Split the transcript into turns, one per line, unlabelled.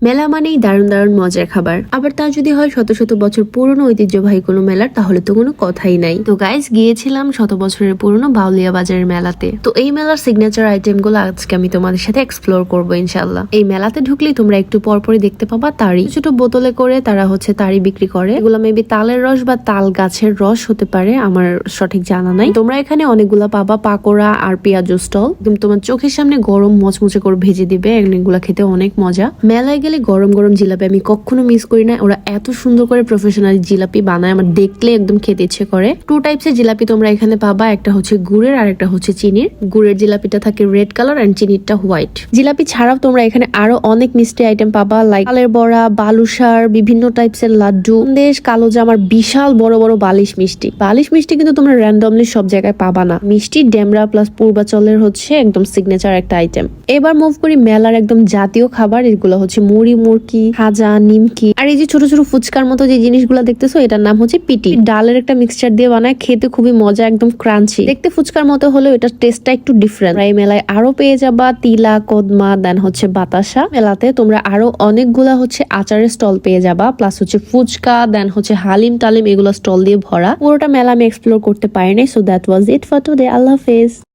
মেলা মানেই দারুণ দারুণ মজার খাবার, আবার তা যদি হয় শত শত বছর পুরনো ঐতিহ্যবাহী কোনো মেলার, তাহলে তো কোনো কথাই নাই। তো গাইস, গিয়েছিলাম শত বছরের পুরনো বাউলিয়া বাজারের মেলাতে। তো এই মেলার সিগনেচার আইটেম গুলো আজকে আমি তোমাদের সাথে এক্সপ্লোর করবো ইনশাল্লাহ। এই মেলাতে ঢুকলেই তোমরা একটু পরপরই দেখতে পাবা তারি, ছোট বোতলে করে তারা তারি বিক্রি করে। এগুলো মেবি তালের রস বা তাল গাছের রস হতে পারে, আমার সঠিক জানা নাই। তোমরা এখানে অনেকগুলা পাবা পাকোড়া আর পেঁয়াজ স্টল, তোমার চোখের সামনে গরম মচমচে করে ভেজে দিবে। এগুলা খেতে অনেক মজা। মেলায় গেলে গরম গরম জিলাপি আমি কখনো মিস করি না। ওরা এত সুন্দর করে প্রফেশনাল জিলাপি বানায়, আমার দেখলে একদম খেতে ইচ্ছে করে। 2 টাইপসের জিলাপি তোমরা এখানে পাবা, একটা হচ্ছে গুড়ের আর একটা হচ্ছে চিনির। গুড়ের জিলাপিটা থাকে রেড কালার এন্ড চিনিরটা হোয়াইট। জিলাপি ছাড়াও তোমরা এখানে আরো অনেক মিষ্টি আইটেম পাবা, লাইক তালের বড়া, বালুশার, বিভিন্ন টাইপসের লাড্ডু, সন্দেশ, কালো জামার বিশাল বড় বড় বালিশ মিষ্টি। বালিশ মিষ্টি কিন্তু তোমরা র্যান্ডমলি সব জায়গায় পাবা না। মিষ্টি ডেমরা প্লাস পূর্বাচলের একদম সিগনেচার একটা আইটেম। এবার মুভ করি মেলার একদম জাতীয় খাবার, এগুলো হচ্ছে মুড়ি, মুরকি, খাজা, নিমকি, আর এই যে ছোট ছোট ফুচকার মতো যে জিনিসগুলো দেখতেছো, এটার নাম হচ্ছে পিটি। ডালের একটা মিক্সচার দিয়ে বানায়, খেতে খুবই মজা, একদম ক্রাঞ্চি। দেখতে ফুচকার মতো হলেও এটার টেস্টটা একটু ডিফারেন্ট। এই মেলায় আরো পেয়ে যাবা তিলা, কদমা, দেন বাতাসা। মেলাতে তোমরা আরো অনেকগুলা আচারের স্টল পেয়ে যাবা, প্লাস ফুচকা, দেন হালিম টালিম, এগুলো স্টল দিয়ে ভরা। পুরোটা মেলা আমি এক্সপ্লোর করতে পারিনি। So that was it for today. আল্লাহ হাফেজ।